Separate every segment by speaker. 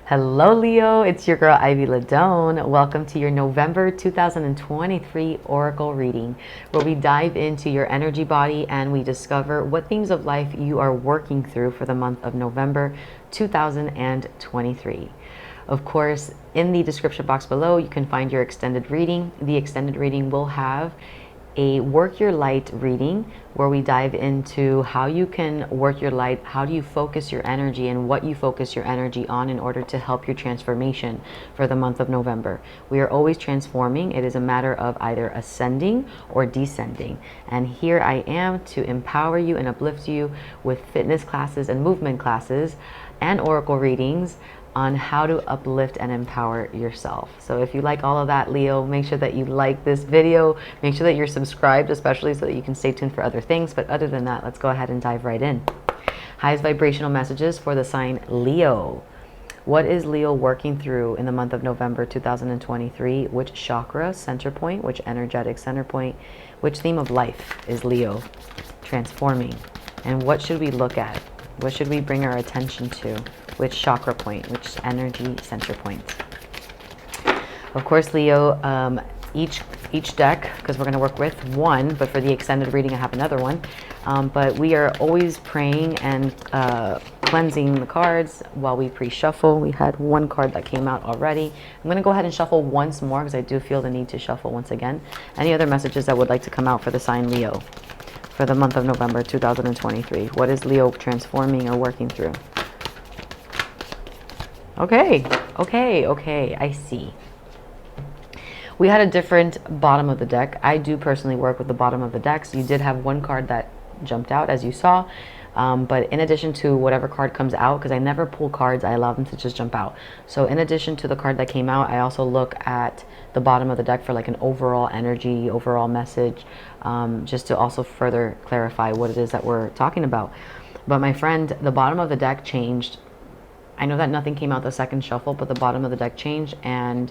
Speaker 1: Hello, Leo. It's your girl, Ivy Ladone. Welcome to your November 2023 Oracle reading, where we dive into your energy body and we discover what themes of life you are working through for the month of November 2023. Of course, in the description box below, you can find your extended reading. The extended reading will have a work your light reading where we dive into how you can work your light, how do you focus your energy, and what you focus your energy on in order to help your transformation for the month of November. We are always transforming. It is a matter of either ascending or descending. And here I am to empower you and uplift you with fitness classes and movement classes and oracle readings on how to uplift and empower yourself. So if you like all of that, Leo, make sure that you like this video. Make sure that you're subscribed, especially so that you can stay tuned for other things. But other than that, let's go ahead and dive right in. Highest vibrational messages for the sign Leo. What is Leo working through in the month of November 2023? Which chakra center point, which energetic center point, which theme of life is Leo transforming? And what should we look at? What should we bring our attention to? Which chakra point, which energy center point? Of course, Leo, each deck, because we're going to work with one, but for the extended reading, I have another one. But we are always praying and cleansing the cards while we pre-shuffle. We had one card that came out already. I'm going to go ahead and shuffle once more because I do feel the need to shuffle once again. Any other messages that would like to come out for the sign Leo for the month of November 2023? What is Leo transforming or working through? Okay, I see. We had a different bottom of the deck. I do personally work with the bottom of the deck. So you did have one card that jumped out, as you saw. But in addition to whatever card comes out, because I never pull cards, I allow them to just jump out. So in addition to the card that came out, I also look at the bottom of the deck for like an overall energy, overall message, just to also further clarify what it is that we're talking about. But my friend, the bottom of the deck changed. I know that nothing came out the second shuffle, but the bottom of the deck changed, and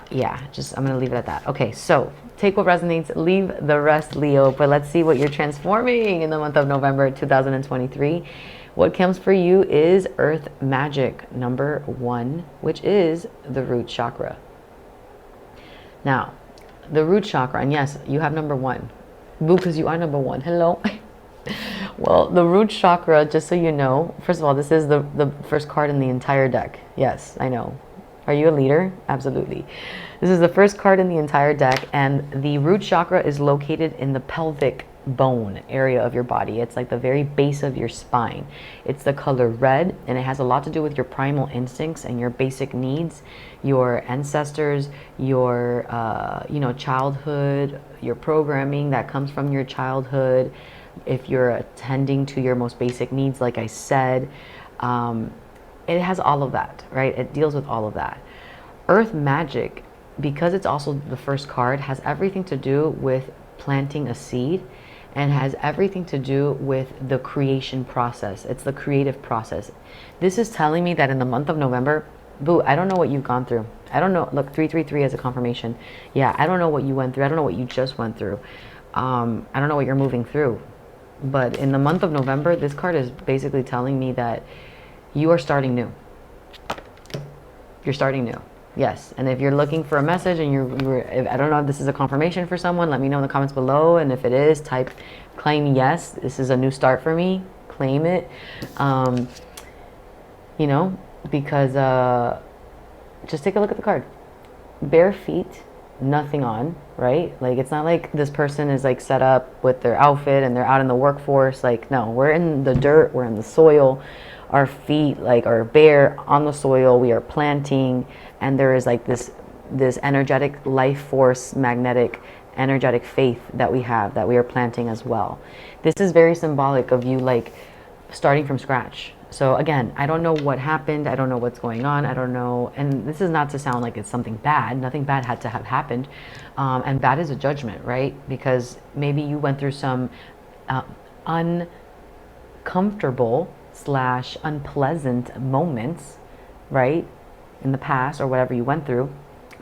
Speaker 1: yeah, I'm going to leave it at that. Okay, so take what resonates, leave the rest, Leo, but let's see what you're transforming in the month of November 2023. What comes for you is Earth Magic number 1, which is the root chakra. Now, the root chakra, and yes, you have number 1. Boo, because you are number 1. Hello. Well, the root chakra, just so you know, first of all, this is the first card in the entire deck. Yes, I know. Are you a leader? Absolutely. This is the first card in the entire deck, and the root chakra is located in the pelvic bone area of your body. It's like the very base of your spine. It's the color red, and it has a lot to do with your primal instincts and your basic needs, your ancestors, your childhood, your programming that comes from your childhood. If you're attending to your most basic needs, like I said, it has all of that, right? It deals with all of that. Earth Magic, because it's also the first card, has everything to do with planting a seed and has everything to do with the creation process. It's the creative process. This is telling me that in the month of November, boo, I don't know what you've gone through. I don't know. Look, 333 as a confirmation. Yeah, I don't know what you went through. I don't know what you just went through. I don't know what you're moving through. But in the month of November, this card is basically telling me that you are starting new. You're starting new. Yes. And if you're looking for a message and I don't know if this is a confirmation for someone, let me know in the comments below. And if it is, claim yes, this is a new start for me. Claim it. Because just take a look at the card. Bare feet, nothing on, right? Like, it's not like this person is like set up with their outfit and they're out in the workforce. Like, no, we're in the dirt, we're in the soil. Our feet are bare on the soil. We are planting, and there is like this energetic life force, magnetic, energetic faith that we have, that we are planting as well. This is very symbolic of you like starting from scratch. So again, I don't know what happened. I don't know what's going on. I don't know. And this is not to sound like it's something bad. Nothing bad had to have happened. And bad is a judgment, right? Because maybe you went through some uncomfortable / unpleasant moments, right? In the past, or whatever you went through.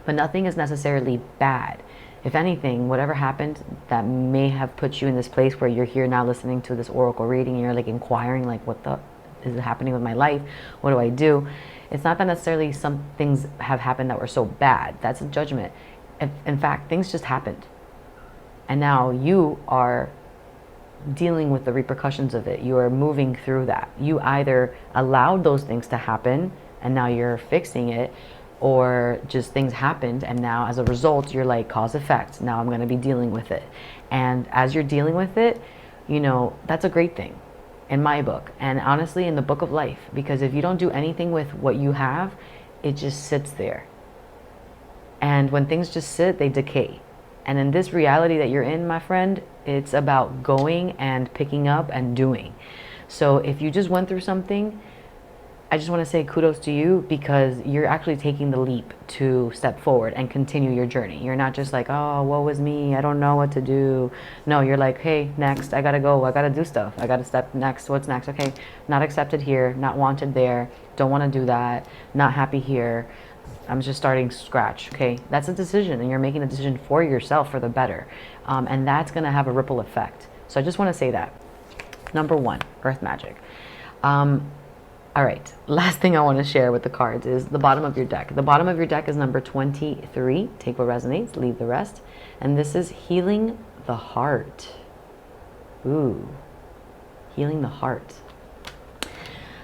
Speaker 1: But nothing is necessarily bad. If anything, whatever happened that may have put you in this place where you're here now listening to this oracle reading and you're like inquiring like, what the is happening with my life? What do I do? It's not that necessarily some things have happened that were so bad. That's a judgment. In fact, things just happened. And now you are dealing with the repercussions of it. You are moving through that. You either allowed those things to happen and now you're fixing it, or just things happened and now as a result you're like cause effect. Now I'm going to be dealing with it. And as you're dealing with it, you know, that's a great thing in my book, and honestly in the book of life, because if you don't do anything with what you have, it just sits there. And when things just sit, they decay. And in this reality that you're in, my friend, it's about going and picking up and doing. So if you just went through something, I just want to say kudos to you, because you're actually taking the leap to step forward and continue your journey. You're not just like, oh, woe is me, I don't know what to do. No, you're like, hey, next, I gotta go, I gotta do stuff, I gotta step next, what's next? Okay, not accepted here, not wanted there, don't want to do that, not happy here. I'm just starting scratch. Okay, that's a decision, and you're making a decision for yourself for the better, and that's going to have a ripple effect. So I just want to say that. Number one, earth magic. All right, last thing I want to share with the cards is the bottom of your deck. The bottom of your deck is number 23. Take what resonates, leave the rest. And this is healing the heart. Ooh, healing the heart.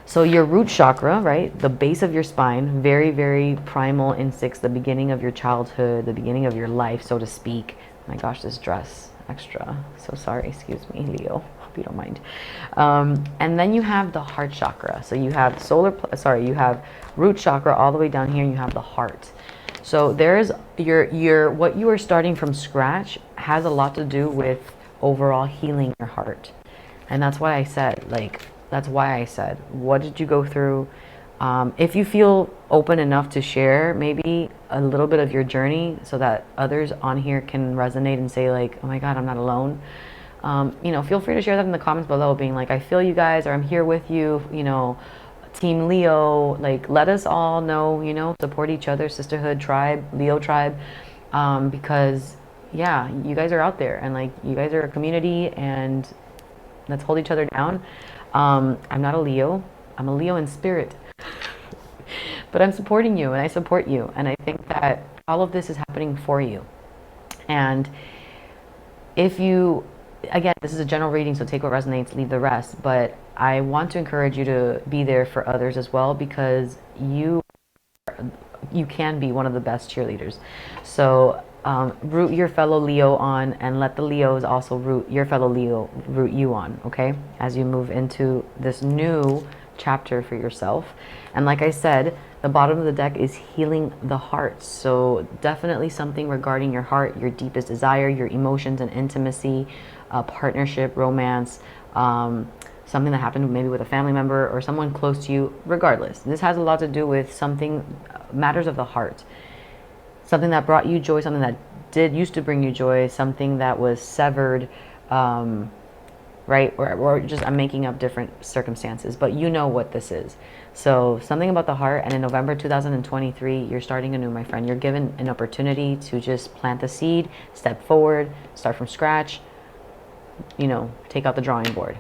Speaker 1: So your root chakra, right, the base of your spine, very, very primal instincts, the beginning of your childhood, the beginning of your life, so to speak. My gosh, this dress, extra. So sorry, excuse me, Leo. Hope you don't mind. And then you have the heart chakra. So you have you have root chakra all the way down here, and you have the heart. So there's your what you are starting from scratch has a lot to do with overall healing your heart. And that's why I said, what did you go through? If you feel open enough to share maybe a little bit of your journey so that others on here can resonate and say like, oh my God, I'm not alone. You know, feel free to share that in the comments below, being like, I feel you guys, or I'm here with you, you know, Team Leo. Like, let us all know, you know, support each other, sisterhood, tribe, Leo tribe, because yeah, you guys are out there, and like, you guys are a community, and let's hold each other down. I'm not a Leo. I'm a Leo in spirit. But I'm supporting you, and I support you. And I think that all of this is happening for you. And if you, again, this is a general reading, so take what resonates, leave the rest. But I want to encourage you to be there for others as well, because you can be one of the best cheerleaders. So root your fellow Leo on, and let the Leos also root your fellow Leo, root you on, okay? As you move into this new chapter for yourself. And like I said, the bottom of the deck is healing the heart. So definitely something regarding your heart, your deepest desire, your emotions and intimacy, partnership, romance, something that happened maybe with a family member or someone close to you. Regardless, this has a lot to do with something, matters of the heart. Something that brought you joy, something that used to bring you joy, something that was severed, right? Or just, I'm making up different circumstances, but you know what this is. So something about the heart, and in November 2023, you're starting anew, my friend. You're given an opportunity to just plant the seed, step forward, start from scratch, you know, take out the drawing board.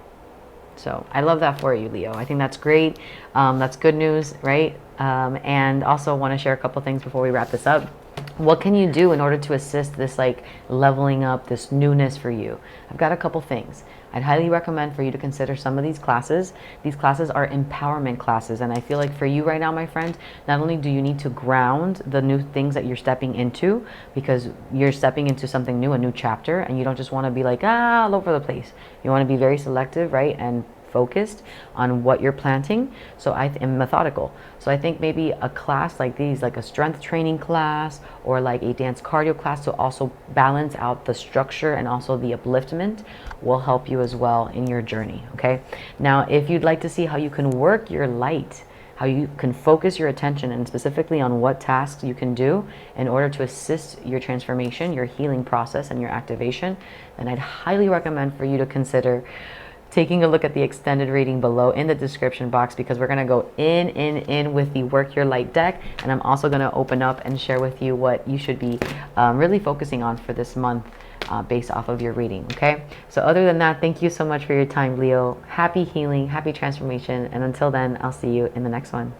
Speaker 1: So I love that for you, Leo. I think that's great. That's good news, right? And also want to share a couple things before we wrap this up. What can you do in order to assist this like leveling up, this newness for you? I've got a couple things. I'd highly recommend for you to consider some of these classes. These classes are empowerment classes. And I feel like for you right now, my friend, not only do you need to ground the new things that you're stepping into, because you're stepping into something new, a new chapter, and you don't just want to be like, all over the place. You want to be very selective, right? And focused on what you're planting. So I am methodical. So I think maybe a class like these, like a strength training class or like a dance cardio class, to also balance out the structure and also the upliftment, will help you as well in your journey. Okay. Now, if you'd like to see how you can work your light, how you can focus your attention, and specifically on what tasks you can do in order to assist your transformation, your healing process, and your activation, then I'd highly recommend for you to consider taking a look at the extended reading below in the description box, because we're going to go in with the Work Your Light deck, and I'm also going to open up and share with you what you should be really focusing on for this month based off of your reading. Okay, so other than that, thank you so much for your time, Leo. Happy healing, happy transformation, and until then, I'll see you in the next one.